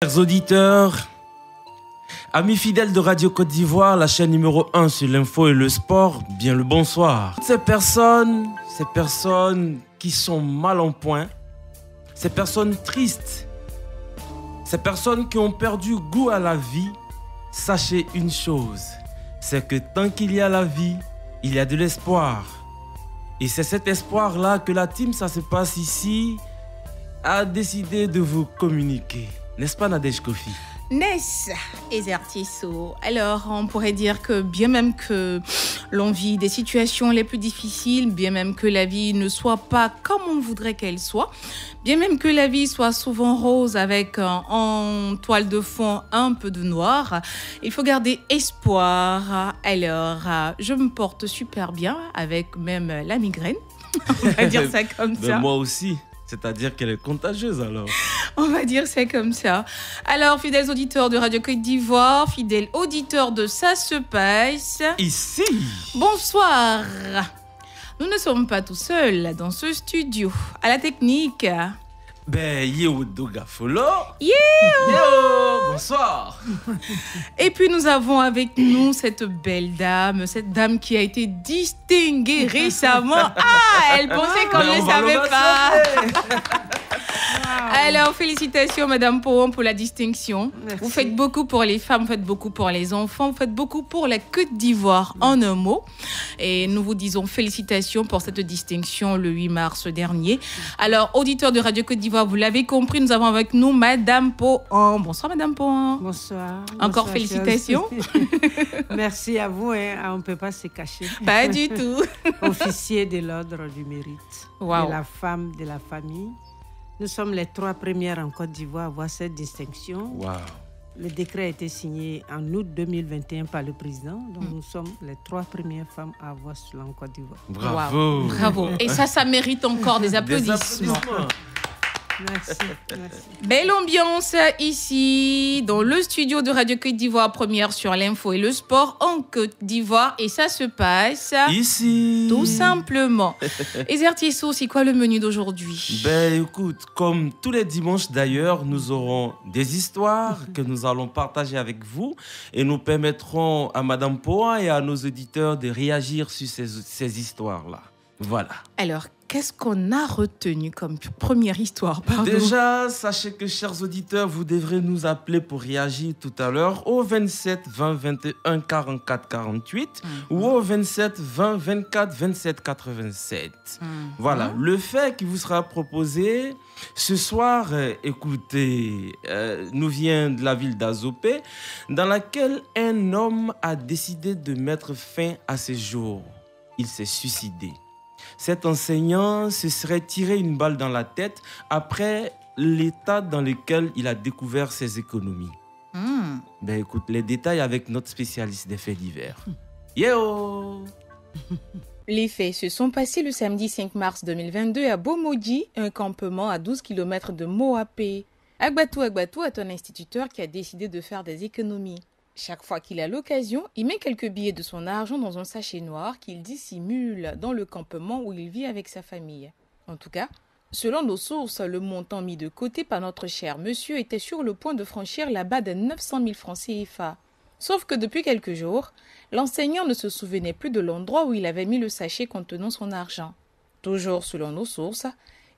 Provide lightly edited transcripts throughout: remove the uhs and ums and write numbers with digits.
Chers auditeurs, amis fidèles de Radio Côte d'Ivoire, la chaîne numéro 1 sur l'info et le sport, bien le bonsoir. Ces personnes qui sont mal en point, ces personnes tristes, ces personnes qui ont perdu goût à la vie, sachez une chose, c'est que tant qu'il y a la vie, il y a de l'espoir. Et c'est cet espoir-là que la team Ça se passe ici a décidé de vous communiquer. N'est-ce pas Nadège Kofi? Ness, Ezertiso. Alors, on pourrait dire que bien même que l'on vit des situations les plus difficiles, bien même que la vie ne soit pas comme on voudrait qu'elle soit, bien même que la vie soit souvent rose avec en toile de fond un peu de noir, il faut garder espoir. Alors, je me porte super bien avec même la migraine. On va dire ça comme ça. Moi aussi. C'est-à-dire qu'elle est contagieuse alors. On va dire c'est comme ça. Alors, fidèles auditeurs de Radio Côte d'Ivoire, fidèles auditeurs de Ça se passe ici. Bonsoir. Nous ne sommes pas tout seuls dans ce studio. À la technique. Yo Doga Folo. Yo, bonsoir. Et puis nous avons avec nous cette belle dame, cette dame qui a été distinguée récemment. Ah, elle pensait qu'on ne le savait pas. Alors, félicitations Madame Pouon pour la distinction. Merci. Vous faites beaucoup pour les femmes, vous faites beaucoup pour les enfants, vous faites beaucoup pour la Côte d'Ivoire en un mot. Et nous vous disons félicitations pour cette distinction le 8 mars dernier. Alors, auditeurs de Radio Côte d'Ivoire, vous l'avez compris, nous avons avec nous Madame Pouon. Bonsoir Madame Pouon. Bonsoir. Encore Bonsoir, félicitations. Merci à vous, on ne peut pas se cacher. Pas du tout. Officier de l'ordre du mérite, wow. De la femme, de la famille. Nous sommes les 3 premières en Côte d'Ivoire à avoir cette distinction. Wow. Le décret a été signé en août 2021 par le président. Donc nous sommes les 3 premières femmes à avoir cela en Côte d'Ivoire. Bravo. Wow. Bravo. Et ça mérite encore des applaudissements. Merci. Belle ambiance ici dans le studio de Radio Côte d'Ivoire, première sur l'info et le sport en Côte d'Ivoire. Et ça se passe ici. Tout simplement. Ezertiso, c'est quoi le menu d'aujourd'hui? Écoute, comme tous les dimanches d'ailleurs, nous aurons des histoires que nous allons partager avec vous et nous permettrons à Madame Poa et à nos auditeurs de réagir sur ces histoires-là. Voilà. Alors, qu'est-ce qu'on a retenu comme première histoire? Déjà, sachez que, chers auditeurs, vous devrez nous appeler pour réagir tout à l'heure au 27 20 21 44 48 ou au 27 20 24 27 87. Voilà, le fait qui vous sera proposé ce soir, écoutez, nous vient de la ville d'Azopé, dans laquelle un homme a décidé de mettre fin à ses jours. Il s'est suicidé. Cet enseignant se serait tiré une balle dans la tête après l'état dans lequel il a découvert ses économies. Écoute, les détails avec notre spécialiste des faits divers. Yo! Les faits se sont passés le samedi 5 mars 2022 à Bomodji, un campement à 12 km de Moapé. Agbatou est un instituteur qui a décidé de faire des économies. Chaque fois qu'il a l'occasion, il met quelques billets de son argent dans un sachet noir qu'il dissimule dans le campement où il vit avec sa famille. En tout cas, selon nos sources, le montant mis de côté par notre cher monsieur était sur le point de franchir la barre des 900 000 francs CFA. Sauf que depuis quelques jours, l'enseignant ne se souvenait plus de l'endroit où il avait mis le sachet contenant son argent. Toujours selon nos sources,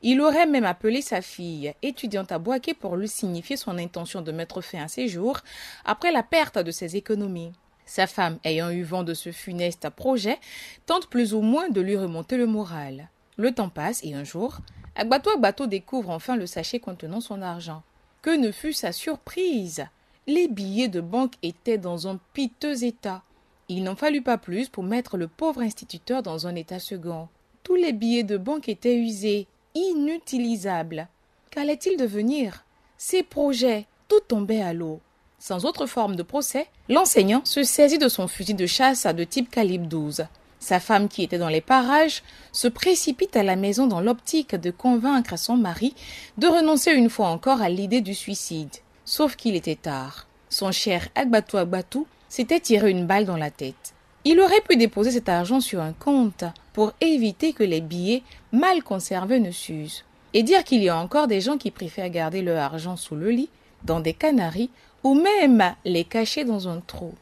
il aurait même appelé sa fille, étudiante à Boaké, pour lui signifier son intention de mettre fin à ses jours après la perte de ses économies. Sa femme, ayant eu vent de ce funeste projet, tente plus ou moins de lui remonter le moral. Le temps passe et un jour, Agbatou découvre enfin le sachet contenant son argent. Que ne fut sa surprise! Les billets de banque étaient dans un piteux état. Il n'en fallut pas plus pour mettre le pauvre instituteur dans un état second. Tous les billets de banque étaient usés, inutilisable. Qu'allait-il devenir? Ses projets, tout tombait à l'eau. Sans autre forme de procès, l'enseignant se saisit de son fusil de chasse de type calibre 12. Sa femme, qui était dans les parages, se précipite à la maison dans l'optique de convaincre son mari de renoncer une fois encore à l'idée du suicide. Sauf qu'il était tard. Son cher Agbatou s'était tiré une balle dans la tête. Il aurait pu déposer cet argent sur un compte pour éviter que les billets mal conservés ne s'usent. Et dire qu'il y a encore des gens qui préfèrent garder leur argent sous le lit dans des canaries ou même les cacher dans un trou.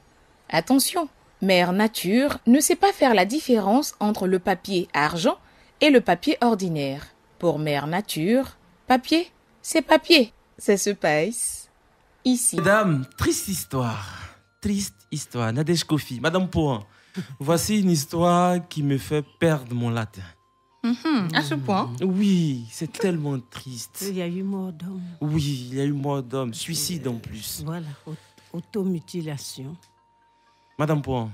Attention, Mère Nature ne sait pas faire la différence entre le papier argent et le papier ordinaire. Pour Mère Nature, papier, c'est papier. Ça se passe ici. Mesdames, triste histoire. Nadège Kofi, Madame Pouan, voici une histoire qui me fait perdre mon latin. À ce point? Oui, c'est tellement triste. Il y a eu mort d'homme. Oui, il y a eu mort d'homme, suicide en plus. Voilà, automutilation. Madame Pouan.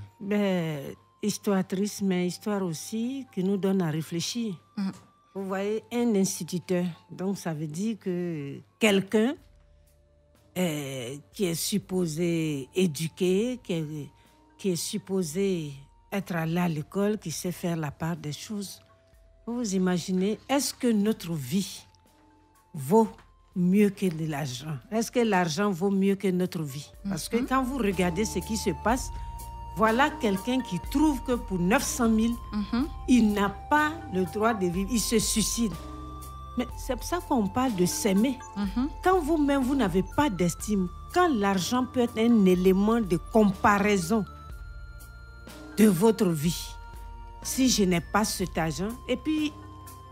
Histoire triste, mais histoire aussi qui nous donne à réfléchir. Vous voyez, un instituteur, donc ça veut dire que quelqu'un qui est supposé éduquer, qui est supposé être allé à l'école, qui sait faire la part des choses. Vous imaginez, est-ce que notre vie vaut mieux que de l'argent? Est-ce que l'argent vaut mieux que notre vie? Parce que quand vous regardez ce qui se passe, voilà quelqu'un qui trouve que pour 900 000, il n'a pas le droit de vivre, il se suicide. Mais c'est pour ça qu'on parle de s'aimer. Quand vous-même, vous n'avez pas d'estime, quand l'argent peut être un élément de comparaison de votre vie, si je n'ai pas cet argent, et puis,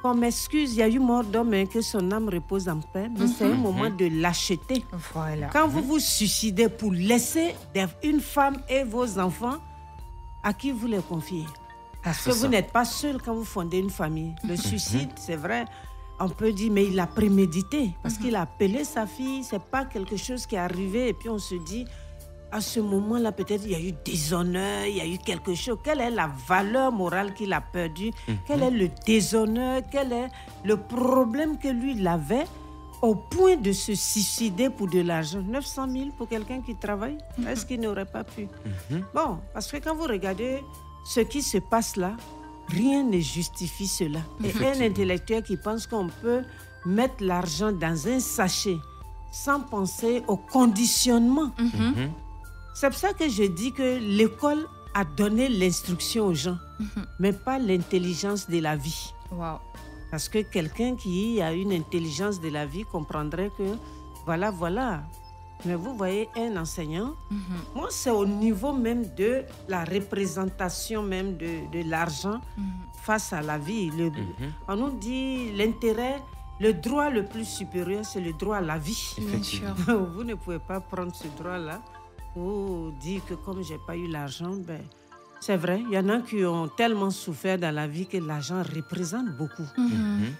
comme excuse, il y a eu mort d'homme, que son âme repose en paix, mais c'est un moment de lâcheté. Voilà. Quand vous vous suicidez pour laisser une femme et vos enfants, à qui vous les confiez? Parce que vous n'êtes pas seul quand vous fondez une famille. Le suicide, c'est vrai, on peut dire, mais il a prémédité, parce qu'il a appelé sa fille, c'est pas quelque chose qui est arrivé, et puis on se dit, à ce moment-là, peut-être il y a eu déshonneur, il y a eu quelque chose. Quelle est la valeur morale qu'il a perdue? Quel est le déshonneur? Quel est le problème que lui, il avait au point de se suicider pour de l'argent? 900 000 pour quelqu'un qui travaille? Est-ce qu'il n'aurait pas pu? Bon, parce que quand vous regardez ce qui se passe là, rien ne justifie cela. Et un intellectuel qui pense qu'on peut mettre l'argent dans un sachet sans penser au conditionnement. C'est pour ça que je dis que l'école a donné l'instruction aux gens, mais pas l'intelligence de la vie. Wow. Parce que quelqu'un qui a une intelligence de la vie comprendrait que voilà. Mais vous voyez, un enseignant, moi, c'est au niveau même de la représentation même de l'argent face à la vie. On nous dit l'intérêt, le droit le plus supérieur, c'est le droit à la vie. Bien sûr. Vous ne pouvez pas prendre ce droit-là ou dire que comme je n'ai pas eu l'argent, c'est vrai, il y en a qui ont tellement souffert dans la vie que l'argent représente beaucoup.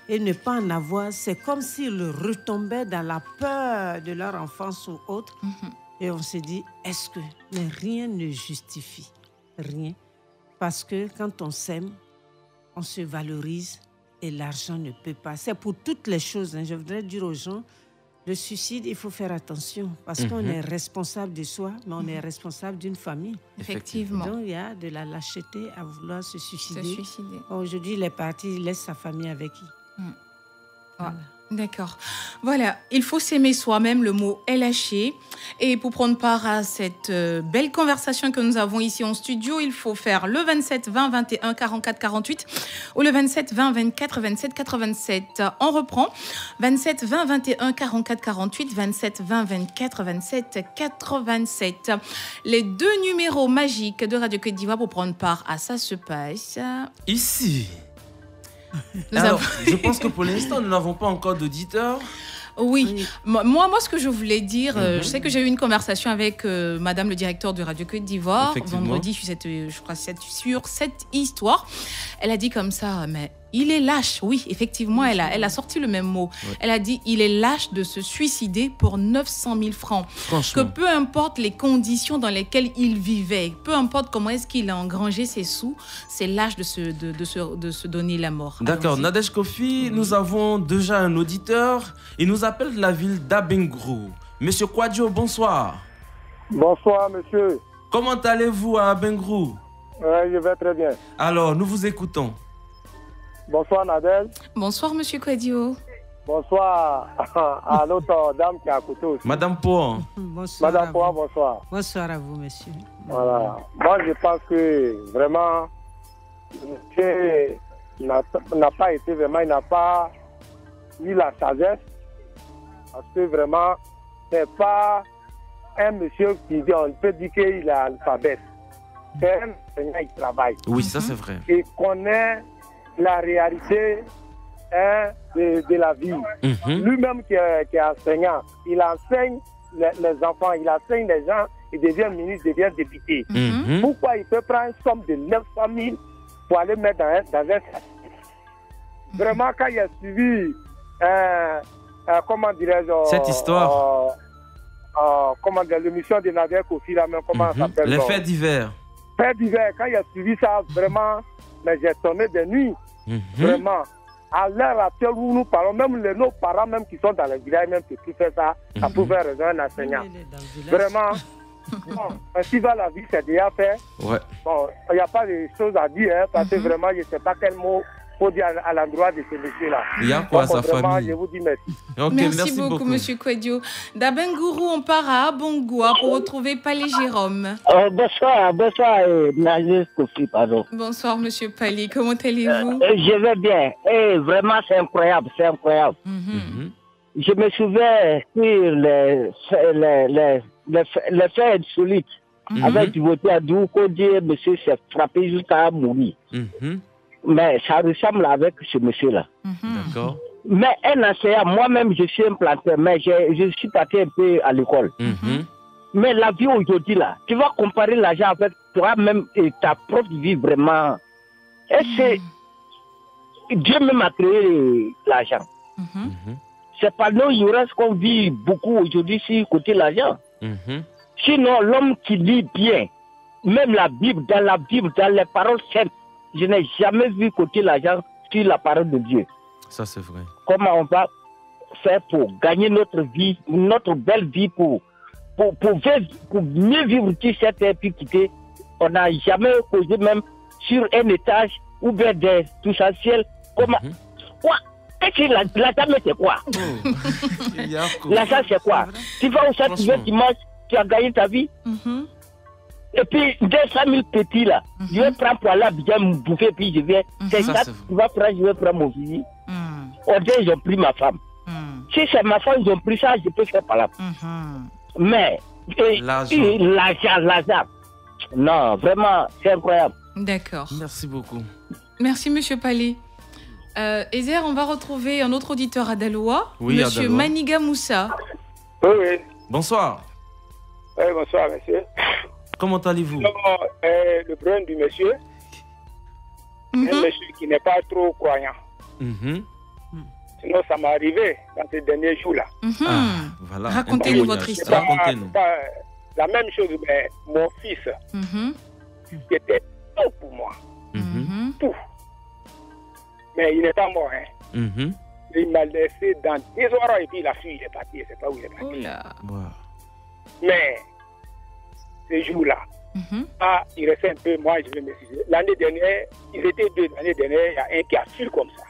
Et ne pas en avoir, c'est comme s'ils retombaient dans la peur de leur enfance ou autre. Et on se dit, est-ce que... Mais rien ne justifie, rien. Parce que quand on s'aime, on se valorise et l'argent ne peut pas. C'est pour toutes les choses. Je voudrais dire aux gens, le suicide, il faut faire attention parce qu'on est responsable de soi, mais on est responsable d'une famille. Effectivement. Donc, il y a de la lâcheté à vouloir se suicider. Aujourd'hui, il est parti, il laisse sa famille avec qui? Voilà. D'accord. Voilà, il faut s'aimer soi-même, le mot est lâché. Et pour prendre part à cette belle conversation que nous avons ici en studio, il faut faire le 27 20 21 44 48 ou le 27 20 24 27 87. On reprend 27 20 21 44 48, 27 20 24 27 87. Les deux numéros magiques de Radio Côte d'Ivoire pour prendre part à Ça se passe ici. Alors, je pense que pour l'instant, nous n'avons pas encore d'auditeurs. Oui. Moi, ce que je voulais dire, je sais que j'ai eu une conversation avec Madame le directeur de Radio Côte d'Ivoire vendredi sur cette histoire. Elle a dit comme ça, mais il est lâche. Oui, effectivement, elle a sorti le même mot. Ouais. Elle a dit, il est lâche de se suicider pour 900 000 francs. Que peu importe les conditions dans lesquelles il vivait, peu importe comment est-ce qu'il a engrangé ses sous, c'est lâche de se donner la mort. D'accord. Nadège Kofi, nous avons déjà un auditeur. Il nous appelle de la ville d'Abengrou. Monsieur Kwadjo, bonsoir. Bonsoir, monsieur. Comment allez-vous à Abengrou? Je vais très bien. Alors, nous vous écoutons. Bonsoir, Nadège. Bonsoir, monsieur Kwadjo. Bonsoir à l'autre dame qui est à côté aussi. Madame Pouan. Bonsoir. Madame Pouan, bonsoir. Bonsoir à vous, monsieur. Voilà. Moi, je pense que vraiment, monsieur n'a pas été vraiment, il n'a pas eu la sagesse. Parce que vraiment, n'est pas un monsieur qui dit, on peut dire qu'il a l'alphabet. C'est un enseignant qui travaille. Oui, ça c'est vrai. Il connaît la réalité de la vie. Lui-même qui est enseignant, il enseigne les enfants, il enseigne les gens, il devient ministre, il devient député. Pourquoi il peut prendre une somme de 900 000 pour aller mettre dans un service? Vraiment, quand il a suivi, comment dirais-je, cette histoire, comment dire, l'émission de Nader Kofi, là, comment ça s'appelle? Les faits divers. Faits divers, quand il a suivi ça, vraiment, mais j'ai tombé de nuit. Vraiment. À l'heure actuelle où nous parlons, même nos parents même qui sont dans le village, même qui peuvent faire ça, ça pouvait raison un enseignant. Vraiment, bon, ainsi va la vie, c'est déjà fait. Ouais. Bon, il n'y a pas de choses à dire, hein, parce que vraiment, je ne sais pas quel mot faut dire à l'endroit de ce monsieur-là. Il y a quoi à sa vraiment, famille? Je vous dis merci. Okay, merci beaucoup, monsieur Kouadio. D'Abengourou, on part à Abongoua pour retrouver Palais Jérôme. Bonsoir, Nader Kofi, pardon. Bonsoir, monsieur Palais, comment allez-vous? Je vais bien. Vraiment, c'est incroyable, c'est incroyable. Je me souviens sur les faits insolites avec Djiboté Adou, qu'on dit monsieur s'est frappé jusqu'à mourir. Mais ça ressemble avec ce monsieur-là. D'accord. Mais un enseignant, moi-même, je suis implanté, mais je suis parti un peu à l'école. Mais la vie aujourd'hui, là, tu vas comparer l'argent avec toi-même et ta propre vie, vraiment. Et c'est Dieu même a créé l'argent. C'est par nos ignorances qu'on vit beaucoup aujourd'hui sur côté l'argent. Sinon, l'homme qui lit bien, même la Bible, dans les paroles saintes, je n'ai jamais vu côté l'argent sur la parole de Dieu. Ça, c'est vrai. Comment on va faire pour gagner notre vie, notre belle vie, pour mieux vivre sur cette épicité? On n'a jamais posé même sur un étage ou bien des tout essentiels. Comment? Quoi? Qu'est-ce que l'argent, c'est quoi? L'argent, c'est quoi? Tu vas au centre, tu manges, tu as gagné ta vie. Et puis, 200 000 petits là, je vais prendre pour aller bien me bouffer, puis je viens. C'est ça, tu vas prendre, je vais prendre mon fusil. On dit, ils ont pris ma femme. Si c'est ma femme, ils ont pris ça, je peux faire par là. Mais, l'argent. Non, vraiment, c'est incroyable. D'accord. Merci beaucoup. Merci, monsieur Palais. Ezer, on va retrouver un autre auditeur à Daloa, oui, monsieur Maniga Moussa. Oui. Bonsoir. Oui, bonsoir, monsieur. Comment allez-vous? Le problème du monsieur, un monsieur qui n'est pas trop croyant. Sinon, ça m'est arrivé dans ces derniers jours-là. Voilà. Racontez-nous votre histoire. Racontez-nous. La même chose, mais mon fils, qui était tout pour moi. Tout. Mais il n'est pas mort. Il m'a laissé dans des horaires et puis il a fui, il est parti. Je ne sais pas où il est parti. Oh là. Mais ce jour-là, il restait un peu, moi je vais me suicider. L'année dernière, ils étaient deux. L'année dernière, il y a un qui a fui comme ça.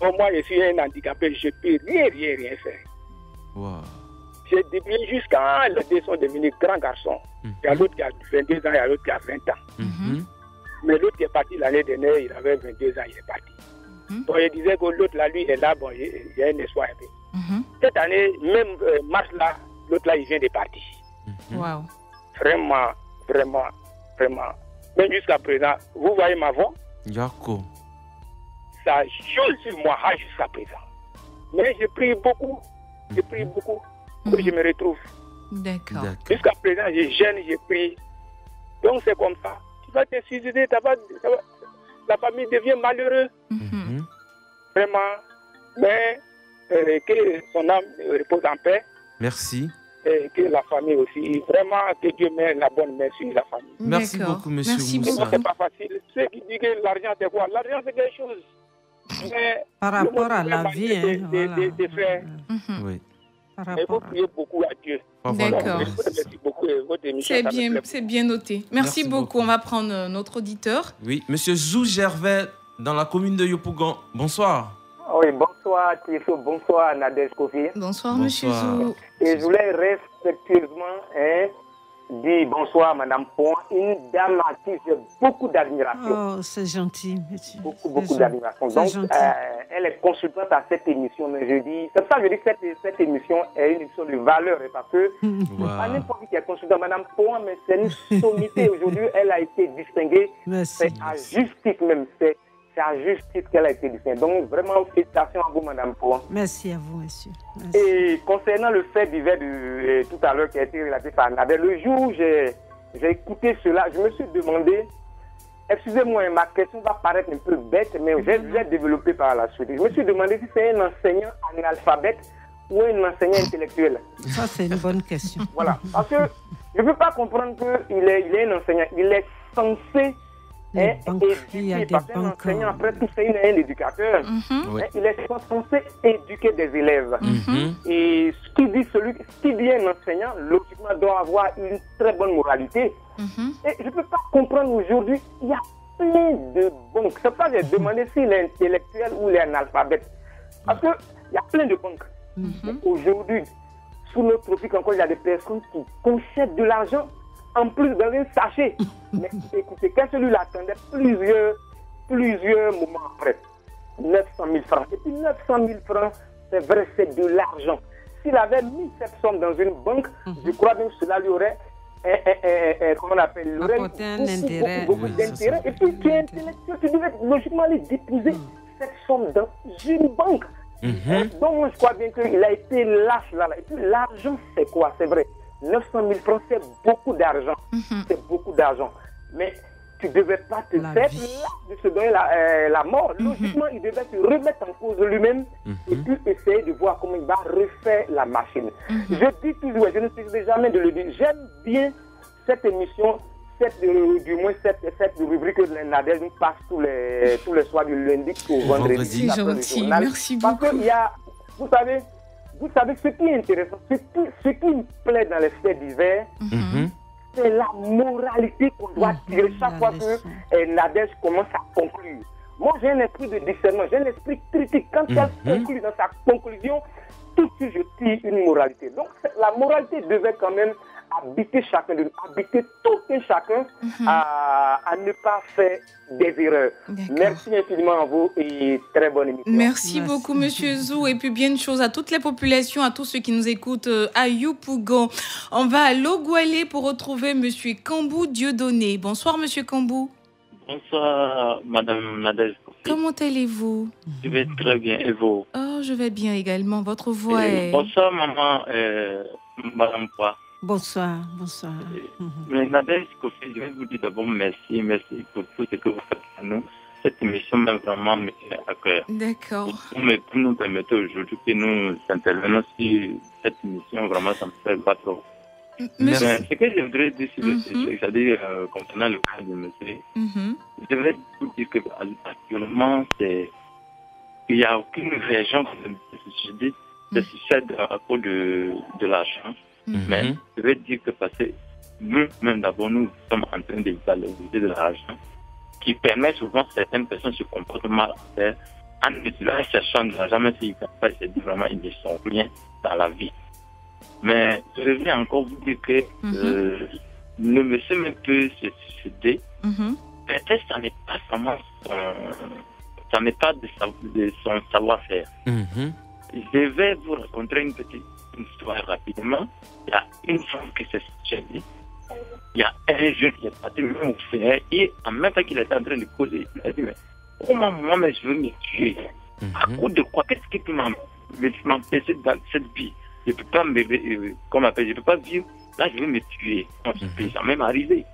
Bon, moi je suis un handicapé, je ne peux rien faire. J'ai débrouillé jusqu'à les deux sont devenus grands garçons. Il y a l'autre qui a 22 ans, il y a l'autre qui a 20 ans. Mais l'autre qui est parti l'année dernière, il avait 22 ans, il est parti. Bon, je disais que l'autre là, lui, est là, bon, il y a un espoir un peu. Cette année, même mars là, l'autre là, il vient de partir. Wow. Vraiment. Même jusqu'à présent, vous voyez ma voix? Yako. Ça joue sur moi jusqu'à présent. Mais je prie beaucoup. Pour que je me retrouve. D'accord. Jusqu'à présent, je gêne, je prie. Donc c'est comme ça. Tu vas te suicider, la famille devient malheureuse. Vraiment. Mais que son âme repose en paix. Merci. Et que la famille aussi, vraiment, que Dieu met la bonne main sur la famille. Merci beaucoup, monsieur Moussa. C'est pas facile. Ceux qui disent que l'argent, c'est quoi? L'argent, c'est quelque chose. Mais par rapport à la vie, des frères. Oui. Il faut prier beaucoup à Dieu. D'accord. Merci beaucoup. C'est bien noté. Merci beaucoup. On va prendre notre auditeur. Oui, monsieur Zou Gervais, dans la commune de Yopougon. Bonsoir. Oui, bonsoir Tissot, bonsoir Nader Kofi. Bonsoir, monsieur Zou. Et je voulais respectueusement dire bonsoir, Madame Point, une dame à qui j'ai beaucoup d'admiration. Oh, c'est gentil, monsieur. Beaucoup d'admiration. Donc, elle est consultante à cette émission, mais je dis, c'est pour ça que je dis que cette émission est une émission de valeur, parce que pas n'importe qui est consultant, Madame Point, mais c'est une sommité. Aujourd'hui, elle a été distinguée. C'est à juste titre même, c'est à juste titre qu'elle a été distinguée. Donc, vraiment, félicitations à vous, Madame Point. Merci à vous, monsieur. Merci. Et concernant le fait divers de tout à l'heure qui a été relaté par Nadel, le jour où j'ai écouté cela, je me suis demandé, excusez-moi, ma question va paraître un peu bête, mais j'ai développé par la suite. Je me suis demandé si c'est un enseignant analphabète ou un enseignant intellectuel. Ça, c'est une bonne question. Voilà, parce que je ne peux pas comprendre qu'il est un enseignant. Il est censé éduquer, parce qu'un enseignant, après tout, c'est un éducateur. Il est censé éduquer des élèves. Et ce qui dit un enseignant, logiquement, doit avoir une très bonne moralité. Et je ne peux pas comprendre aujourd'hui, il y a plein de banques. C'est pas de demander s'il est intellectuel ou il est analphabète. Parce qu'il y a plein de banques. Aujourd'hui, sous notre tropique encore, il y a des personnes qui possèdent de l'argent en plus dans un sachet. Mais écoutez, quand celui-là attendait plusieurs moments après, 900 000 francs. Et puis 900 000 francs, c'est vrai, c'est de l'argent. S'il avait mis cette somme dans une banque, je crois bien que cela lui aurait, comment on appelle, beaucoup d'intérêt. Et puis tu es intellectuel, tu devais logiquement aller déposer cette somme dans une banque. Donc moi je crois bien qu'il a été lâche là. Et puis l'argent, c'est quoi? C'est vrai. 900 000 francs, c'est beaucoup d'argent. C'est beaucoup d'argent. Mais tu ne devais pas te faire de se donner la mort. Logiquement, il devait se remettre en cause lui-même et puis essayer de voir comment il va refaire la machine. Je dis toujours, je ne sais jamais de le dire, j'aime bien cette émission, du moins cette rubrique de l'Nadel nous passe tous les soirs du lundi au vendredi. C'est gentil, merci beaucoup. Parce qu'il y a, vous savez, ce qui est intéressant, ce qui me plaît dans les faits divers, c'est la moralité qu'on doit tirer chaque fois que Nadège commence à conclure. Moi, j'ai un esprit de discernement, j'ai un esprit critique. Quand elle conclut dans sa conclusion, tout de suite, je tire une moralité. Donc, la moralité devait quand même habiter chacun de nous, habiter tout et chacun à ne pas faire des erreurs. Merci infiniment à vous et très bonne émission. Merci beaucoup, Monsieur Zou. Et puis, bien une chose à toutes les populations, à tous ceux qui nous écoutent à Yopougon. On va à Logoualé pour retrouver Monsieur Kambou Dieudonné. Bonsoir, Monsieur Kambou. Bonsoir, Madame Nadège. Comment allez-vous? Je vais très bien, et vous? Oh, je vais bien également. Votre voix est... Bonsoir, maman, Madame Poix. Bonsoir. Mais Nadège, je vais vous dire d'abord merci pour tout ce que vous faites pour nous. Cette émission m'a vraiment mis à cœur. D'accord. Pour nous permettre aujourd'hui que nous intervenons sur cette émission, vraiment, ça me fait pas trop. Mais ce que je voudrais dire sur le sujet, c'est-à-dire concernant le cas de monsieur, je voudrais vous dire qu'actuellement, il n'y a aucune région qui se succède à cause de l'argent. Mais je veux dire que parce que nous-mêmes d'abord, nous sommes en train de valoriser de l'argent qui permet souvent certaines personnes se comportent mal en cherchant de l'argent, même s'ils ne peuvent pas se dire vraiment ils ne sont rien dans la vie. Mais je voudrais encore vous dire que le monsieur même peut se suicider. Peut-être que ça n'est pas vraiment ça n'est pas de son savoir-faire. Je vais vous raconter une petite histoire rapidement. Il y a une femme qui s'est suicidée. Il y a un jeune qui est parti même au fer et en même temps qu'il était en train de causer, il a dit mais comment moi je veux me tuer? À cause de quoi? Qu'est-ce qui peut m'empêcher dans cette vie? Je ne peux pas je peux pas vivre. Là, je veux me tuer. Ça m'est même arrivé.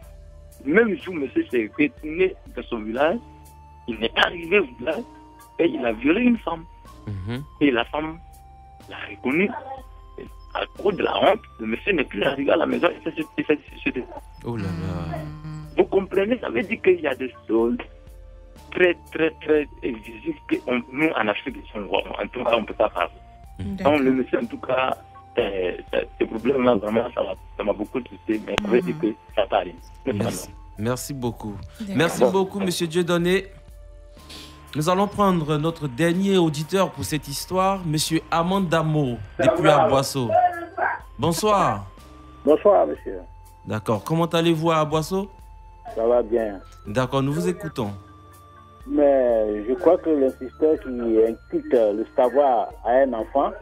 Même jour, monsieur s'est retourné dans son village. Il n'est pas arrivé au village et il a violé une femme. Et la femme l'a reconnu. À cause de la honte, le monsieur n'est plus arrivé à la maison et s'est suicidé. Oh là là. Vous comprenez, ça veut dire qu'il y a des choses très, très, très visibles que nous, en Afrique, en tout cas, on ne peut pas parler. Donc, le monsieur, en tout cas, ce problème-là, vraiment, ça m'a beaucoup touché, mais ça veut dire que ça t'arrive. Merci beaucoup. Merci beaucoup, monsieur Dieudonné. Nous allons prendre notre dernier auditeur pour cette histoire, monsieur Amandamo, depuis Aboisseau. Bonsoir. Bonsoir, monsieur. D'accord. Comment allez-vous à Boisseau? Ça va bien. D'accord, nous vous écoutons. Mais je crois que l'instituteur qui inculque le savoir à un enfant,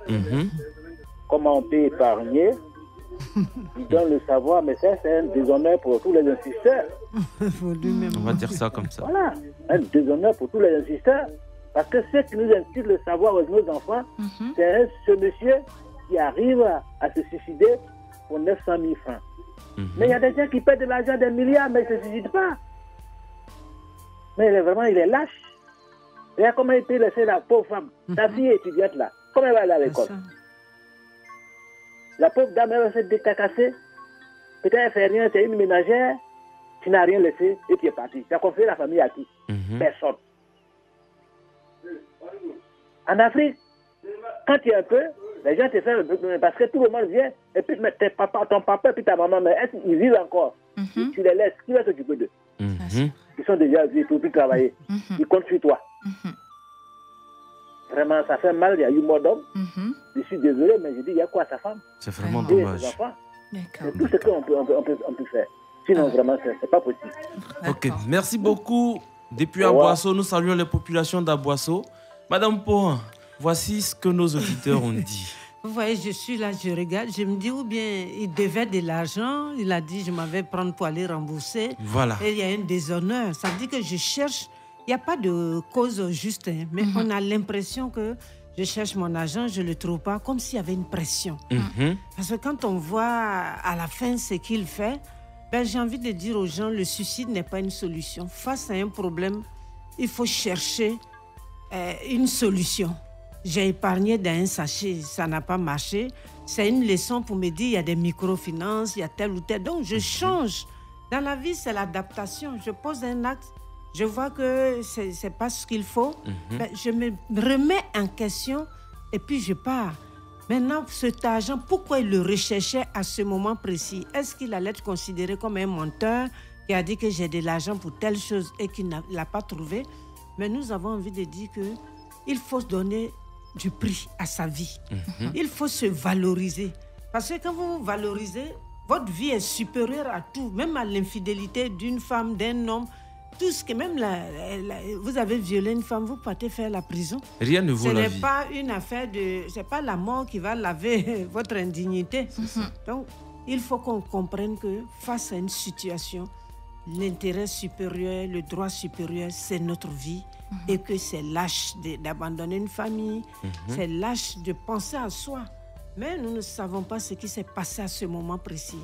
comment on peut épargner, il donne le savoir, mais ça, c'est un déshonneur pour tous les instituteurs. On va dire ça comme ça. Voilà, un déshonneur pour tous les instituteurs. Parce que ceux qui nous inculquent le savoir aux nos enfants, c'est ce monsieur qui arrive à se suicider pour 900 000 francs. Mais il y a des gens qui perdent de l'argent, des milliards, mais ils ne se suicident pas. Mais il est lâche. Regarde comment il peut laisser la pauvre femme, ta fille étudiante là, comment elle va aller à l'école? La pauvre dame, elle va se décacasser. Peut-être elle ne fait rien, c'est une ménagère, tu n'as rien laissé et tu es parti. Tu as confié la famille à qui? Personne. En Afrique, quand tu es un peu, les gens te font parce que tout le monde vient et puis ton papa et puis ta maman, mais ils vivent encore. Tu les laisses, qui va s'occuper d'eux? Ils sont déjà vieux, ils ne peuvent plus travailler. Ils comptent sur toi. Vraiment, ça fait mal, il y a eu mort d'homme. Je suis désolé, mais je dis, il y a quoi à sa femme? C'est vraiment dommage. C'est tout ce qu'on peut faire. Sinon, vraiment, ce n'est pas possible. Ok, merci beaucoup. Depuis Aboisseau, nous saluons les populations d'Aboisseau. Madame Pohan, voici ce que nos auditeurs ont dit. Vous voyez, je suis là, je regarde, je me dis, ou bien il devait de l'argent, il a dit, je m'avais prendre pour aller rembourser. Voilà. Et il y a un déshonneur. Ça veut dire que je cherche, il n'y a pas de cause juste, hein, mais on a l'impression que je cherche mon argent, je ne le trouve pas, comme s'il y avait une pression. Parce que quand on voit à la fin ce qu'il fait, ben, j'ai envie de dire aux gens, le suicide n'est pas une solution. Face à un problème, il faut chercher une solution. J'ai épargné dans un sachet, ça n'a pas marché. C'est une leçon pour me dire, il y a des microfinances, il y a tel ou tel. Donc, je change. Dans la vie, c'est l'adaptation. Je pose un acte, je vois que ce n'est pas ce qu'il faut. Ben, je me remets en question et puis je pars. Maintenant, cet argent, pourquoi il le recherchait à ce moment précis? Est-ce qu'il allait être considéré comme un menteur qui a dit que j'ai de l'argent pour telle chose et qu'il ne l'a pas trouvé? Mais nous avons envie de dire qu'il faut donner du prix à sa vie. Il faut se valoriser. Parce que quand vous vous valorisez, votre vie est supérieure à tout, même à l'infidélité d'une femme, d'un homme. Tout ce que même vous avez violé une femme, vous partez faire la prison. Rien ne vaut la vie. Ce n'est pas une affaire c'est pas la mort qui va laver votre indignité. Donc, il faut qu'on comprenne que face à une situation, l'intérêt supérieur, le droit supérieur, c'est notre vie et que c'est lâche d'abandonner une famille, c'est lâche de penser à soi. Mais nous ne savons pas ce qui s'est passé à ce moment précis.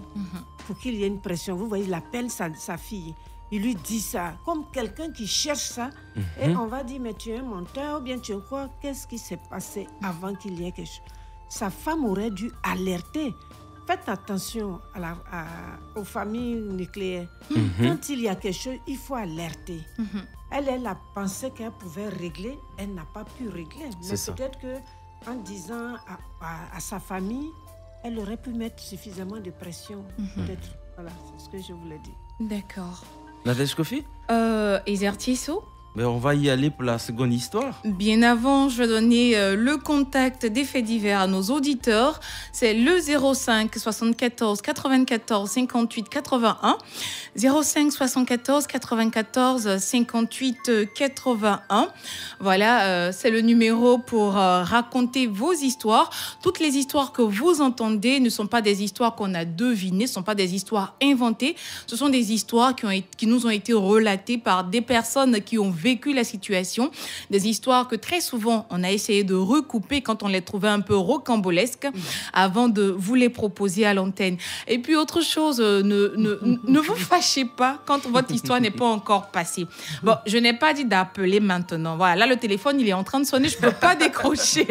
Pour qu'il y ait une pression, vous voyez, il appelle sa fille, il lui dit ça, comme quelqu'un qui cherche ça, et on va dire, mais tu es un menteur, ou bien tu es quoi? Qu'est-ce qui s'est passé avant qu'il y ait quelque chose? Sa femme aurait dû alerter. Faites attention aux familles nucléaires. Quand il y a quelque chose, il faut alerter. Elle a pensé qu'elle pouvait régler, elle n'a pas pu régler. Mais peut-être qu'en disant à sa famille, elle aurait pu mettre suffisamment de pression. Peut-être. Voilà, c'est ce que je voulais dire. D'accord. Nadège Kofi? Ezertieso? Mais on va y aller pour la seconde histoire. Bien avant, je vais donner le contact des faits divers à nos auditeurs. C'est le 05 74 94 58 81. 05 74 94 58 81. Voilà, c'est le numéro pour raconter vos histoires. Toutes les histoires que vous entendez ne sont pas des histoires qu'on a devinées, ne sont pas des histoires inventées. Ce sont des histoires qui nous ont été relatées par des personnes qui ont vécu la situation, des histoires que très souvent on a essayé de recouper quand on les trouvait un peu rocambolesques avant de vous les proposer à l'antenne. Et puis autre chose, ne vous fâchez pas quand votre histoire n'est pas encore passée. Bon, je n'ai pas dit d'appeler maintenant. Voilà, là le téléphone il est en train de sonner, je ne peux pas décrocher.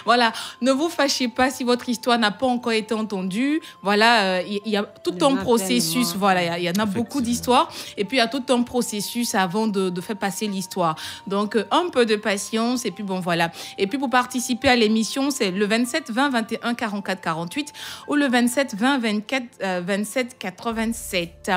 Voilà, ne vous fâchez pas si votre histoire n'a pas encore été entendue. Voilà, il y a tout un processus. Tellement. Voilà, il y en a beaucoup d'histoires. Et puis, il y a tout un processus avant de faire passer l'histoire. Donc, un peu de patience. Et puis, bon, voilà. Et puis, pour participer à l'émission, c'est le 27 20 21 44 48 ou le 27 20 24 27 87.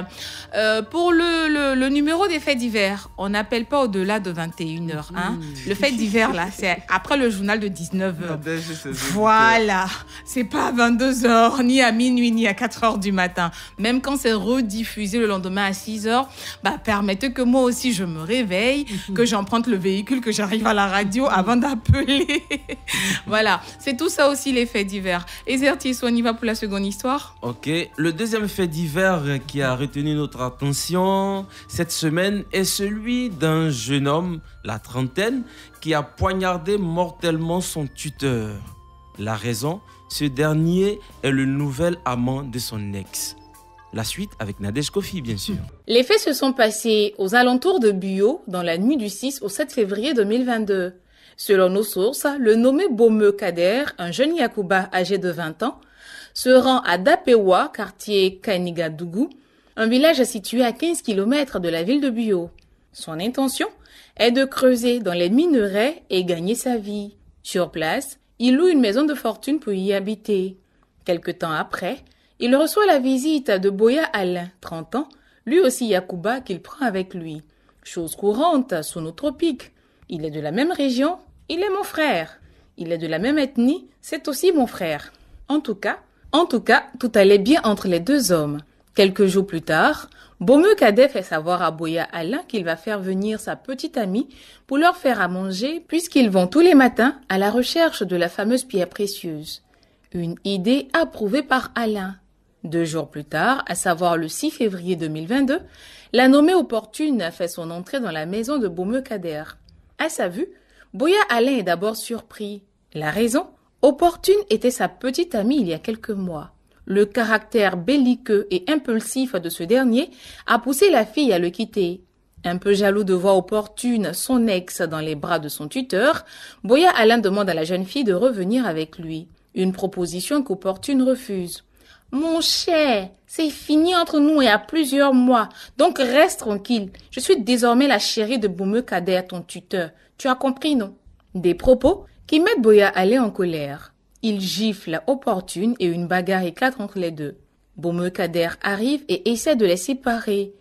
Pour le numéro des faits divers, on n'appelle pas au-delà de 21h. Hein. Le fait divers, là, c'est après le journal de 19h. hommes. Voilà, c'est pas à 22h, ni à minuit, ni à 4h du matin. Même quand c'est rediffusé le lendemain à 6h, permettez que moi aussi je me réveille, que j'emprunte le véhicule, que j'arrive à la radio avant d'appeler. Voilà, c'est tout ça aussi les faits divers. Et Zertis, on y va pour la seconde histoire? Ok, le deuxième fait divers qui a retenu notre attention cette semaine est celui d'un jeune homme, la trentaine, qui a poignardé mortellement son tuteur. La raison, ce dernier est le nouvel amant de son ex. La suite avec Nadège Kofi, bien sûr. Les faits se sont passés aux alentours de Buyo, dans la nuit du 6 au 7 février 2022. Selon nos sources, le nommé Bomeu Kader, un jeune Yakuba âgé de 20 ans, se rend à Dapewa, quartier Kanigadougou, un village situé à 15 km de la ville de Buyo. Son intention est de creuser dans les minerais et gagner sa vie. Sur place, il loue une maison de fortune pour y habiter. Quelque temps après, il reçoit la visite de Boya Alain, 30 ans, lui aussi Yakuba qu'il prend avec lui. Chose courante sous nos tropiques. Il est de la même région, il est mon frère. Il est de la même ethnie, c'est aussi mon frère. En tout cas, tout allait bien entre les deux hommes. Quelques jours plus tard, Bomeu Kader fait savoir à Boya Alain qu'il va faire venir sa petite amie pour leur faire à manger puisqu'ils vont tous les matins à la recherche de la fameuse pierre précieuse. Une idée approuvée par Alain. 2 jours plus tard, à savoir le 6 février 2022, la nommée opportune fait son entrée dans la maison de Bomeu Kader. À sa vue, Boya Alain est d'abord surpris. La raison? Opportune était sa petite amie il y a quelques mois. Le caractère belliqueux et impulsif de ce dernier a poussé la fille à le quitter. Un peu jaloux de voir Opportune, son ex, dans les bras de son tuteur, Boya Alain demande à la jeune fille de revenir avec lui. Une proposition qu'Opportune refuse. « Mon cher, c'est fini entre nous il y a plusieurs mois, donc reste tranquille. Je suis désormais la chérie de Bomeu Kader, ton tuteur. Tu as compris, non ?» Des propos qui mettent Boya Alain en colère. Il gifle Opportune et une bagarre éclate entre les deux. Bomeu Kader arrive et essaie de les séparer.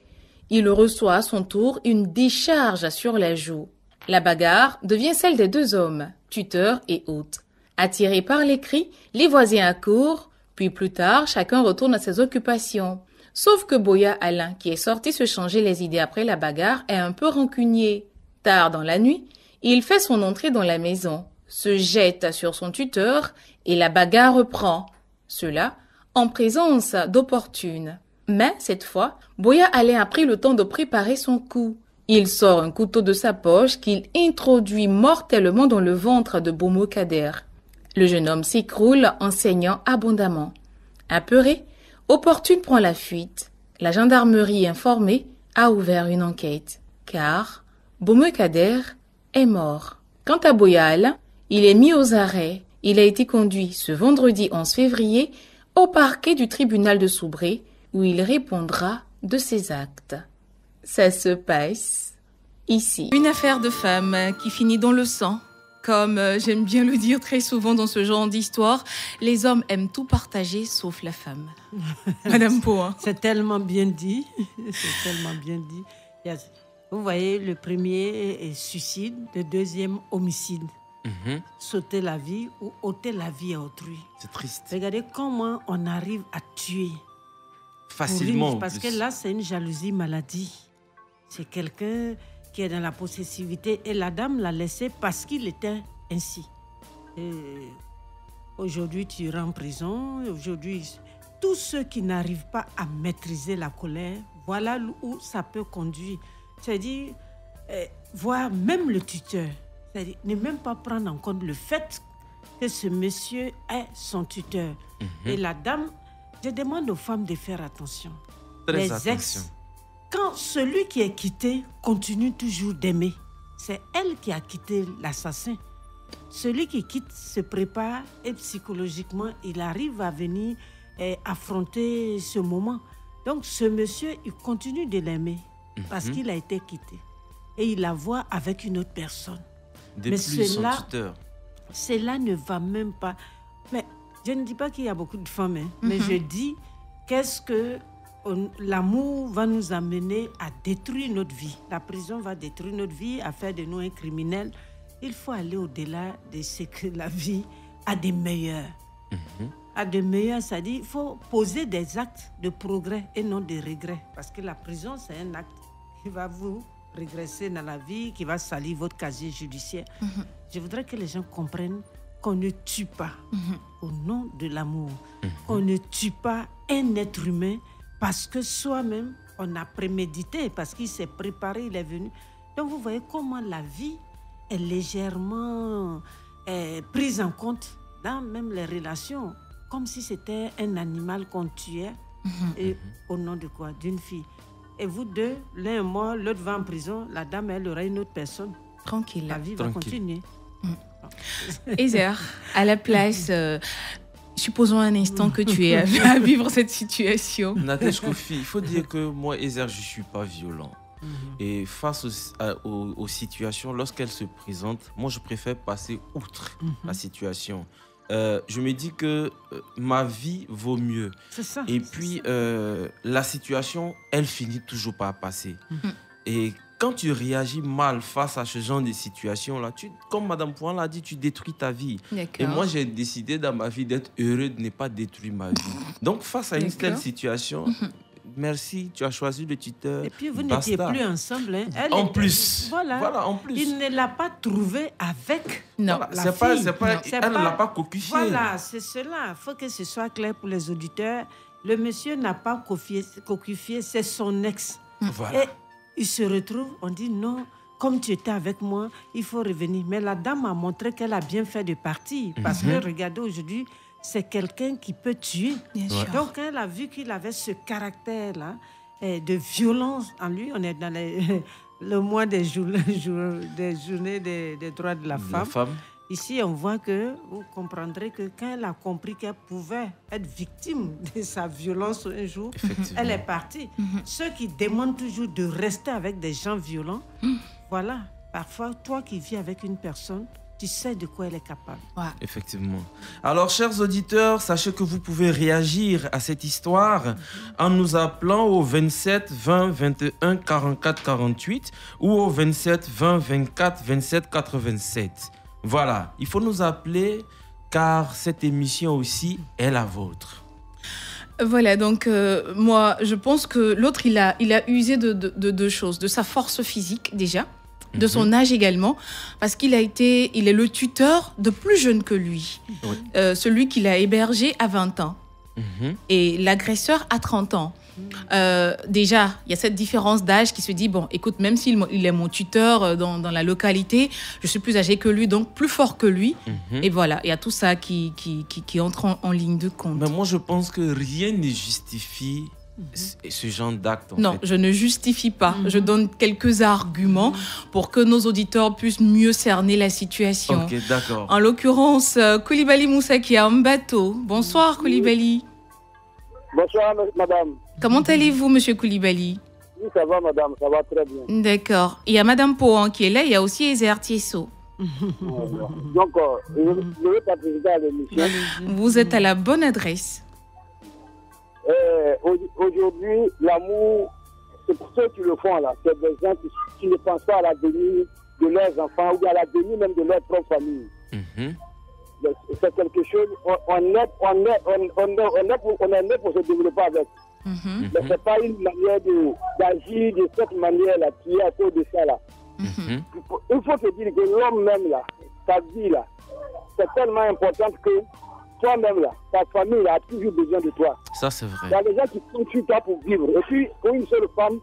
Il reçoit à son tour une décharge sur la joue. La bagarre devient celle des deux hommes, tuteur et hôte. Attirés par les cris, les voisins accourent, puis plus tard, chacun retourne à ses occupations. Sauf que Boya Alain, qui est sorti se changer les idées après la bagarre, est un peu rancunier. Tard dans la nuit, il fait son entrée dans la maison, se jette sur son tuteur et la bagarre reprend. Cela en présence d'Opportune. Mais cette fois, Boya Alain a pris le temps de préparer son coup. Il sort un couteau de sa poche qu'il introduit mortellement dans le ventre de Bomeu Kader. Le jeune homme s'écroule en saignant abondamment. Apeuré, Opportune prend la fuite. La gendarmerie informée a ouvert une enquête, car Bomeu Kader est mort. Quant à Boya Alain, il est mis aux arrêts. Il a été conduit ce vendredi 11 février au parquet du tribunal de Soubré, où il répondra de ses actes. Ça se passe ici. Une affaire de femme qui finit dans le sang. Comme j'aime bien le dire très souvent dans ce genre d'histoire, les hommes aiment tout partager sauf la femme. Madame Pau. C'est tellement bien dit. C'est tellement bien dit. Vous voyez, le premier est suicide, le deuxième homicide. Sauter la vie ou ôter la vie à autrui. C'est triste. Regardez comment on arrive à tuer. Facilement. Parce que là, c'est une jalousie maladie. C'est quelqu'un qui est dans la possessivité et la dame l'a laissé parce qu'il était ainsi. Aujourd'hui, tu iras en prison. Aujourd'hui, tous ceux qui n'arrivent pas à maîtriser la colère, voilà où ça peut conduire. C'est-à-dire, voir même le tuteur. C'est-à-dire, ne même pas prendre en compte le fait que ce monsieur est son tuteur. Et la dame, je demande aux femmes de faire attention. Très Les attention. ex, quand celui qui est quitté continue toujours d'aimer, c'est elle qui a quitté l'assassin. Celui qui quitte se prépare et psychologiquement, il arrive à venir affronter ce moment. Donc, ce monsieur, il continue de l'aimer parce qu'il a été quitté. Et il la voit avec une autre personne. Mais cela ne va même pas. Mais je ne dis pas qu'il y a beaucoup de femmes, mais je dis qu'est-ce que l'amour va nous amener à détruire notre vie. La prison va détruire notre vie, à faire de nous un criminel. Il faut aller au-delà de ce que la vie à des meilleurs. À des meilleurs, ça dit il faut poser des actes de progrès et non de regrets. Parce que la prison, c'est un acte qui va vous régresser dans la vie, qui va salir votre casier judiciaire. Je voudrais que les gens comprennent qu'on ne tue pas au nom de l'amour. Qu'on ne tue pas un être humain parce que soi-même, on a prémédité, parce qu'il s'est préparé, il est venu. Donc vous voyez comment la vie est légèrement prise en compte dans même les relations, comme si c'était un animal qu'on tuait, et au nom de quoi? D'une fille. Et vous deux, l'un est mort, l'autre va en prison, la dame, elle aura une autre personne. Tranquille. La vie va continuer. Ezer, à la place, supposons un instant que tu es à vivre cette situation. Nadège Kofi, il faut dire que moi, Ezer, je ne suis pas violent. Et face aux situations, lorsqu'elles se présentent, moi, je préfère passer outre la situation. Je me dis que ma vie vaut mieux. C'est ça. Et puis, la situation, elle finit toujours par passer. Et quand tu réagis mal face à ce genre de situation-là, comme Mme Pouan l'a dit, tu détruis ta vie. Et moi, j'ai décidé dans ma vie d'être heureux, de ne pas détruire ma vie. Donc, face à une telle situation, merci, tu as choisi le tuteur. Et puis, vous n'étiez plus ensemble. Hein. En plus. Voilà, en plus. Il ne l'a pas trouvé avec non. la fille. Elle ne l'a pas coquifié. Voilà, c'est cela. Il faut que ce soit clair pour les auditeurs. Le monsieur n'a pas coquifié, c'est son ex. Voilà. Et il se retrouve, on dit non, comme tu étais avec moi, il faut revenir. Mais la dame a montré qu'elle a bien fait de partir. Parce que, regardez, aujourd'hui, c'est quelqu'un qui peut tuer. Bien sûr. Donc, elle a vu qu'il avait ce caractère-là de violence en lui. On est dans le mois des journées des droits de la femme. Ici, on voit que, vous comprendrez que quand elle a compris qu'elle pouvait être victime de sa violence un jour, elle est partie. Ceux qui demandent toujours de rester avec des gens violents, voilà, parfois, toi qui vis avec une personne, tu sais de quoi elle est capable. Ouais. Effectivement. Alors, chers auditeurs, sachez que vous pouvez réagir à cette histoire en nous appelant au 27 20 21 44 48 ou au 27 20 24 27 87. Voilà, il faut nous appeler car cette émission aussi est la vôtre. Voilà, donc moi, je pense que l'autre, il a usé de deux choses. De sa force physique, déjà, de son âge également, parce qu'il est le tuteur de plus jeune que lui. Oui. Celui qu'il a hébergé à 20 ans. Et l'agresseur à 30 ans. Déjà, il y a cette différence d'âge qui se dit, bon, écoute, même s'il est mon tuteur dans la localité, je suis plus âgé que lui, donc plus fort que lui. Et voilà, il y a tout ça qui entre en ligne de compte. Mais moi, je pense que rien ne justifie ce genre d'acte. Non, je ne justifie pas. Je donne quelques arguments pour que nos auditeurs puissent mieux cerner la situation. Ok, d'accord. En l'occurrence, Koulibaly Moussa qui est en bateau. Bonsoir, Koulibaly. Bonsoir, madame. Comment allez-vous, monsieur Koulibaly? Oui, ça va, madame, ça va très bien. D'accord. Il y a madame Pouan qui est là, il y a aussi Ezer Tiesso. Donc, je vais participer à l'émission. Vous êtes à la bonne adresse. Aujourd'hui, l'amour, c'est pour ceux qui le font là. C'est des gens qui ne pensent pas à l'avenir de leurs enfants ou à l'avenir même de leur propre famille. C'est quelque chose, on est né pour se développer avec. Mais ce n'est pas une manière d'agir de cette manière-là qui est à cause de ça là. Il faut se dire que l'homme même là, ta vie là, c'est tellement important que toi-même là, ta famille là, a toujours besoin de toi. Ça c'est vrai. Il y a des gens qui comptent sur toi pour vivre. Et puis, pour une seule femme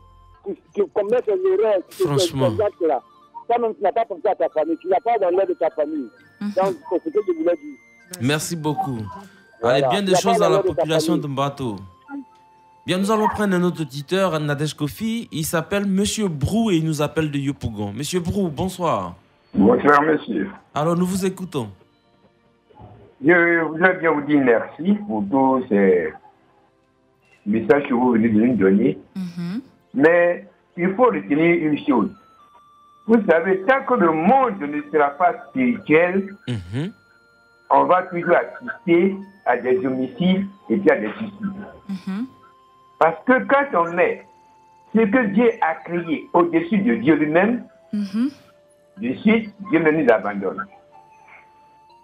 qui commet une erreur, franchement. toi-même tu n'as pas pensé à ta famille, tu n'as pas dans l'air de ta famille. Donc, c'est ce que je voulais dire. Merci beaucoup. Voilà. Allez, bien des choses à la population de Mbato. Bien, nous allons prendre un autre auditeur, Nadège Kofi. Il s'appelle Monsieur Brou et il nous appelle de Yopougon. Monsieur Brou, bonsoir. Bonsoir, monsieur. Alors, nous vous écoutons. Je voudrais bien vous dire merci pour tous ces messages que vous venez de nous donner. Mais il faut retenir une chose. Vous savez, tant que le monde ne sera pas spirituel, on va toujours assister à des homicides et puis à des suicides. Parce que quand on met ce que Dieu a créé au-dessus de Dieu lui-même, de suite, Dieu nous abandonne.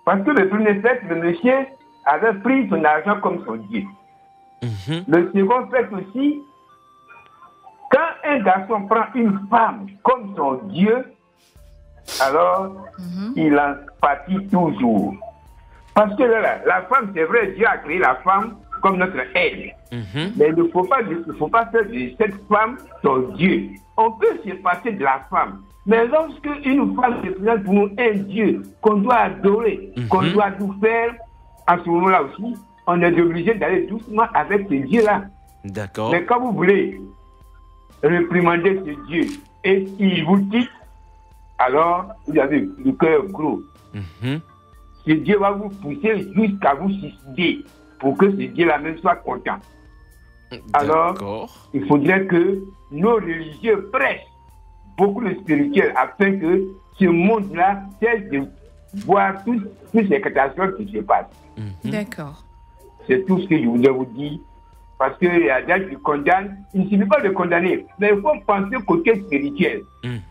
Parce que le premier fait, le monsieur avait pris son argent comme son Dieu. Le second fait aussi, quand un garçon prend une femme comme son Dieu, alors il en pâtit toujours. Parce que là, la femme, c'est vrai, Dieu a créé la femme comme notre aide. Mais il ne faut pas faire de cette femme son Dieu. On peut se passer de la femme. Mais lorsque une femme représente pour nous un Dieu qu'on doit adorer, qu'on doit tout faire, à ce moment-là aussi, on est obligé d'aller doucement avec ce Dieu-là. D'accord. Mais quand vous voulez réprimander ce Dieu et il vous quitte, alors vous avez le cœur gros. Ce Dieu va vous pousser jusqu'à vous suicider pour que ce Dieu-là même soit content. Alors, il faudrait que nos religieux prêchent beaucoup de spirituel afin que ce monde-là cesse de voir toutes ces catastrophes qui se passent. D'accord. C'est tout ce que je voulais vous dire. Parce qu'il y a des gens qui condamnent. Il ne suffit pas de condamner, mais il faut penser au côté spirituel.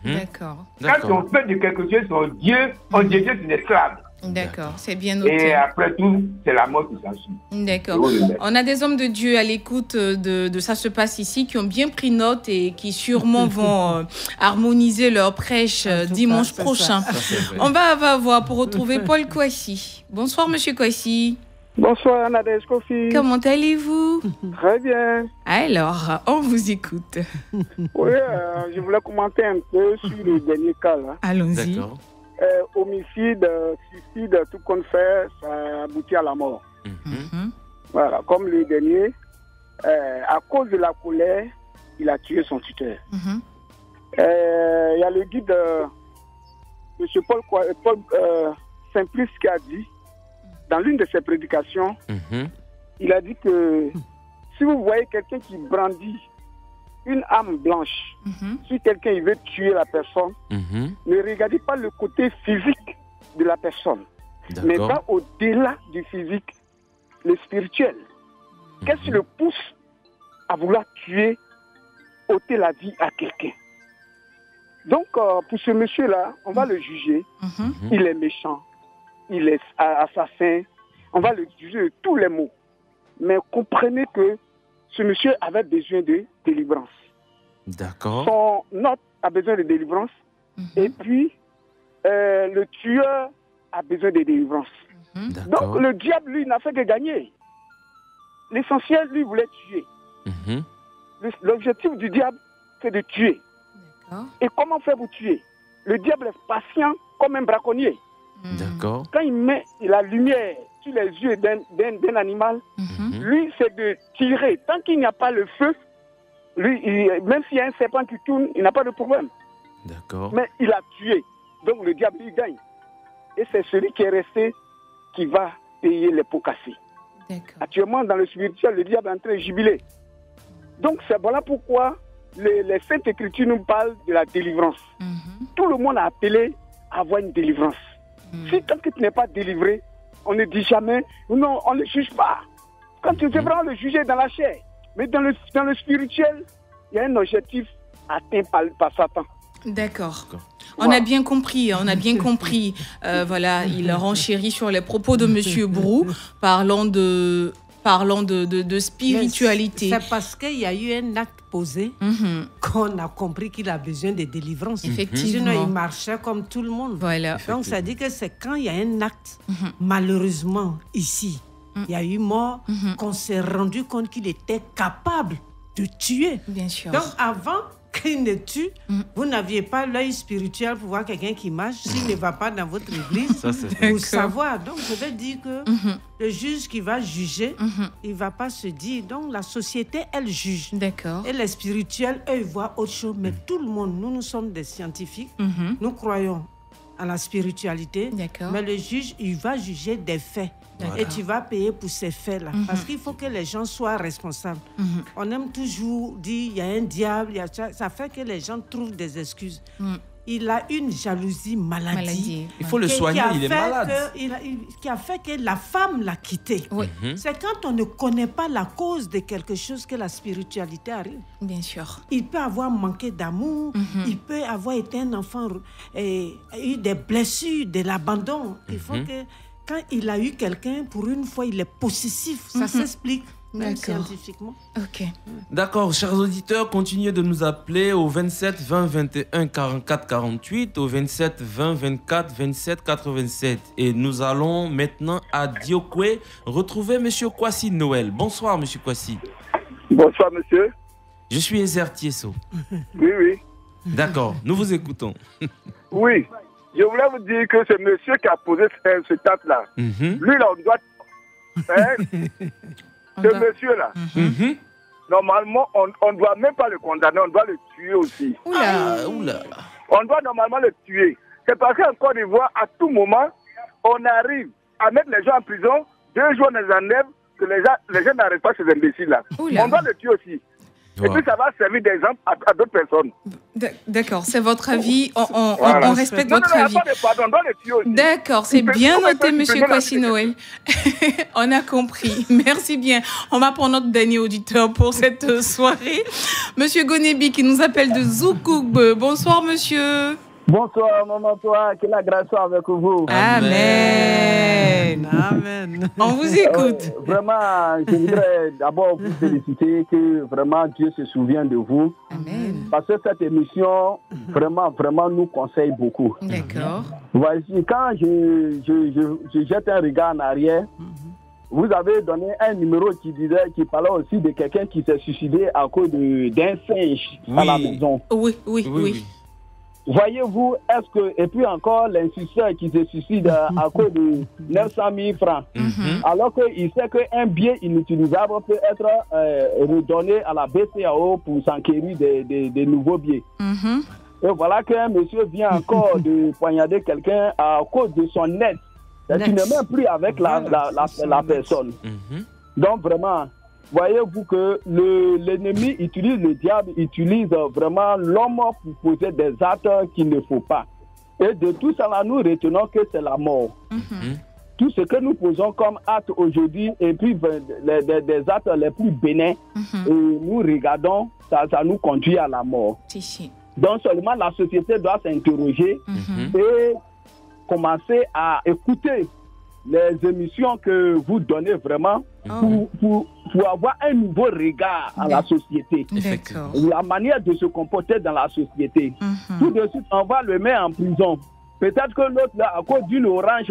D'accord. Quand on fait de quelque chose son Dieu, on devient un esclave. D'accord, c'est bien noté. Et après tout, c'est la mort qui s'ensuit. D'accord. On a des hommes de Dieu à l'écoute de Ça se passe ici qui ont bien pris note et qui sûrement vont harmoniser leur prêche dimanche prochain. On va voir pour retrouver Paul Kouassi. Bonsoir, monsieur Kouassi. Bonsoir, Anadège Kofi. Comment allez-vous? Très bien. Alors, on vous écoute. Oui, je voulais commenter un peu sur le dernier cas. Là. Allons-y. D'accord. Homicide, suicide, tout qu'on fait, ça aboutit à la mort. Voilà, comme le dernier, à cause de la colère, il a tué son tuteur. Il y a le guide, M. Paul Simplice, qui a dit, dans l'une de ses prédications, il a dit que si vous voyez quelqu'un qui brandit une arme blanche, si quelqu'un il veut tuer la personne, ne regardez pas le côté physique de la personne, mais va au-delà du physique, le spirituel. Qu'est-ce qui le pousse à vouloir tuer, ôter la vie à quelqu'un? Donc, pour ce monsieur-là, on va le juger. Il est méchant, il est assassin, on va le juger de tous les mots. Mais comprenez que ce monsieur avait besoin de délivrance. D'accord. Son hôte a besoin de délivrance. Et puis, le tueur a besoin de délivrance. Donc, le diable, lui, n'a fait que gagner. L'essentiel, lui, voulait tuer. L'objectif du diable, c'est de tuer. Et comment faire pour tuer? Le diable est patient comme un braconnier. D'accord. Quand il met la lumière sur les yeux d'un animal, lui, c'est de tirer. Tant qu'il n'y a pas le feu, lui, même s'il y a un serpent qui tourne, il n'a pas de problème. D'accord. Mais il a tué. Donc le diable, il gagne. Et c'est celui qui est resté qui va payer les pots cassés. Actuellement, dans le spirituel, le diable est en train de jubiler. Donc, c'est voilà pourquoi les Saintes Écritures nous parlent de la délivrance. Tout le monde a appelé à avoir une délivrance. Si tant que tu n'es pas délivré, on ne dit jamais, non, on ne juge pas. Quand tu devras le juger dans la chair. Mais dans le spirituel, il y a un objectif atteint par Satan. D'accord. On a bien compris, voilà, il renchérit sur les propos de M. Brou, parlant de spiritualité. C'est parce qu'il y a eu un acte posé qu'on a compris qu'il a besoin de délivrance. Effectivement. Sinon, il marchait comme tout le monde. Voilà. Donc, ça dit que c'est quand il y a un acte, malheureusement, ici, il y a eu mort, qu'on s'est rendu compte qu'il était capable de tuer. Bien sûr. Donc, avant qu'il ne tue, vous n'aviez pas l'œil spirituel pour voir quelqu'un qui marche s'il ne va pas dans votre église pour savoir. Donc, je veux dire que le juge qui va juger, il ne va pas se dire. Donc, la société, elle juge. D'accord. Et les spirituels, eux, ils voient autre chose. Mais tout le monde, nous sommes des scientifiques. Nous croyons à la spiritualité. Mais le juge, il va juger des faits. Et tu vas payer pour ces faits-là. Parce qu'il faut que les gens soient responsables. On aime toujours dire, il y a un diable, ça fait que les gens trouvent des excuses. Il a une jalousie maladie. Il faut le soigner, il est malade. Qui a fait que la femme l'a quitté. C'est quand on ne connaît pas la cause de quelque chose que la spiritualité arrive. Bien sûr. Il peut avoir manqué d'amour, il peut avoir été un enfant, eu des blessures, de l'abandon. Il faut que quand il a eu quelqu'un, pour une fois, il est possessif. Ça s'explique, même scientifiquement. Ok. D'accord, chers auditeurs, continuez de nous appeler au 27 20 21 44 48, au 27 20 24 27 87. Et nous allons maintenant à Diokwe retrouver Monsieur Kwasi Noël. Bonsoir, Monsieur Kwasi. Bonsoir, monsieur. Je suis Ezer Tieso. Oui, oui. D'accord, nous vous écoutons. Oui, je voulais vous dire que c'est monsieur qui a posé ce acte-là. Lui, là, on doit... ce monsieur-là, normalement, on ne doit même pas le condamner, on doit le tuer aussi. Oula. On doit normalement le tuer. C'est parce qu'en Côte d'Ivoire, à tout moment, on arrive à mettre les gens en prison, 2 jours on les enlève, que les gens n'arrêtent pas ces imbéciles-là. On doit le tuer aussi. Et puis ça va servir d'exemple à d'autres personnes. D'accord, c'est votre avis. On respecte votre avis. On doit le tuer aussi. D'accord, c'est bien noté, monsieur Kwasi Noël. On a compris. Merci bien. On va prendre notre dernier auditeur pour cette soirée. Monsieur Gonebi qui nous appelle de Zoukougbe. Bonsoir, monsieur. Bonsoir, maman, toi, que la grâce soit avec vous. Amen. Amen. On vous écoute. Vraiment, je voudrais d'abord vous féliciter que vraiment Dieu se souvient de vous. Amen. Parce que cette émission, vraiment, nous conseille beaucoup. D'accord. Voici, quand je jette un regard en arrière, vous avez donné un numéro qui parlait aussi de quelqu'un qui s'est suicidé à cause d'un singe à la maison. Oui. Voyez-vous, et puis encore l'instituteur qui se suicide à cause de 900 000 francs, alors qu'il sait qu'un bien inutilisable peut être redonné à la BCAO pour s'enquérir des nouveaux biens. Et voilà qu'un monsieur vient encore de poignarder quelqu'un à cause de son net. Il n'est même plus avec la personne. Donc vraiment, voyez-vous que l'ennemi utilise, le diable utilise vraiment l'homme pour poser des actes qu'il ne faut pas. Et de tout ça, là, nous retenons que c'est la mort. Tout ce que nous posons comme acte aujourd'hui, et puis des actes les plus bénins, et nous regardons, ça nous conduit à la mort. Donc seulement la société doit s'interroger et commencer à écouter les émissions que vous donnez vraiment pour avoir un nouveau regard à la société. La manière de se comporter dans la société. Tout de suite, on va le mettre en prison. Peut-être que l'autre, là, à cause d'une orange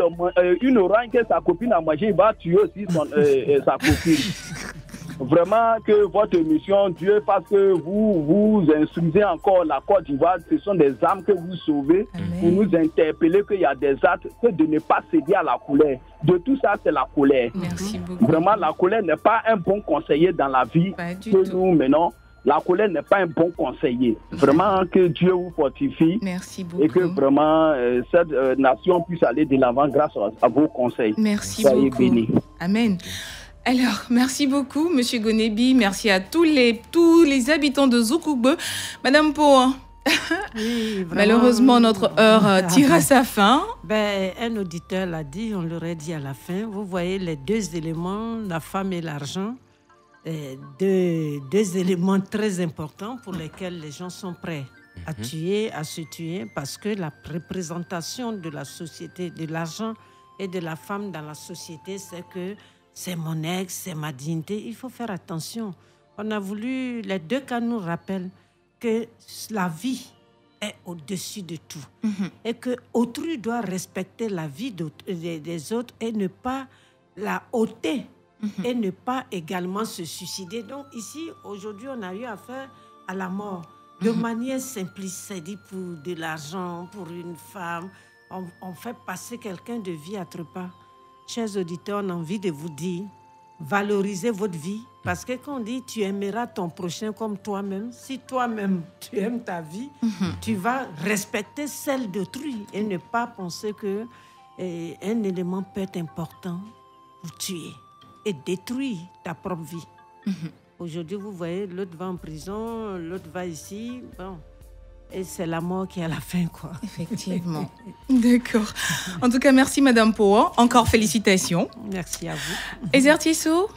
que sa copine a mangé, il va tuer aussi sa copine. Vraiment que votre émission, Dieu fasse que vous instruisez encore la Côte d'Ivoire. Ce sont des âmes que vous sauvez. Pour nous interpeller qu'il y a des actes, que de ne pas céder à la colère. De tout ça, c'est la colère. Merci beaucoup. Vraiment, la colère n'est pas un bon conseiller dans la vie que nous menons. La colère n'est pas un bon conseiller. Vraiment que Dieu vous fortifie. Merci beaucoup. Et que vraiment cette nation puisse aller de l'avant grâce à vos conseils. Merci Soyez beaucoup. bénis. Amen. Alors, merci beaucoup, Monsieur Gonebi. Merci à tous les habitants de Zoukougbe. Madame Po, oui, malheureusement, notre heure tire à sa fin. Un auditeur l'a dit, on l'aurait dit à la fin. Vous voyez les 2 éléments, la femme et l'argent, deux éléments très importants pour lesquels les gens sont prêts à tuer, à se tuer, parce que la représentation de la société, de l'argent et de la femme dans la société, c'est que c'est mon ex, c'est ma dignité. Il faut faire attention. On a voulu, les 2 cas nous rappellent que la vie est au-dessus de tout. Et que autrui doit respecter la vie des autres et ne pas la ôter et ne pas également se suicider. Donc ici, aujourd'hui, on a eu affaire à la mort. De manière simpliste, c'est dit pour de l'argent, pour une femme. On fait passer quelqu'un de vie à trépas. Chers auditeurs, on a envie de vous dire, valorisez votre vie. Parce que quand on dit tu aimeras ton prochain comme toi-même, si toi-même tu aimes ta vie, tu vas respecter celle d'autrui et ne pas penser qu'un élément peut être important pour tuer et détruire ta propre vie. Aujourd'hui, vous voyez, l'autre va en prison, l'autre va ici. Bon. Et c'est la mort qui est à la fin, quoi. Effectivement. D'accord. En tout cas, merci Madame Po. Encore félicitations. Merci à vous. Ezer Tieso.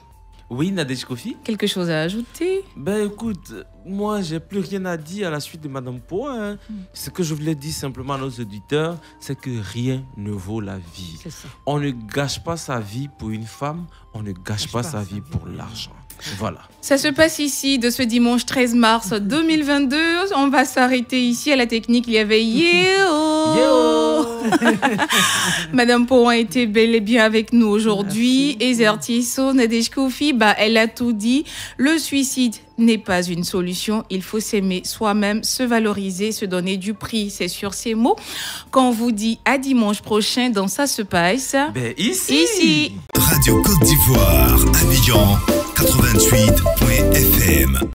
Oui, Nadège Kofi. Quelque chose à ajouter? Ben écoute, moi j'ai plus rien à dire à la suite de Madame Poin. Ce que je voulais dire simplement à nos auditeurs, c'est que rien ne vaut la vie. On ne gâche pas sa vie pour une femme, on ne gâche pas sa vie pour l'argent. Voilà. Ça se passe ici de ce dimanche 13 mars 2022. On va s'arrêter ici à la technique. Il y avait Madame Poin était bel et bien avec nous aujourd'hui. Ezertiso, Nadège Kofi, elle a tout dit. Le suicide n'est pas une solution. Il faut s'aimer soi-même, se valoriser, se donner du prix. C'est sur ces mots qu'on vous dit à dimanche prochain dans Ça se passe. Ici. Radio Côte d'Ivoire, Abidjan 88.fm.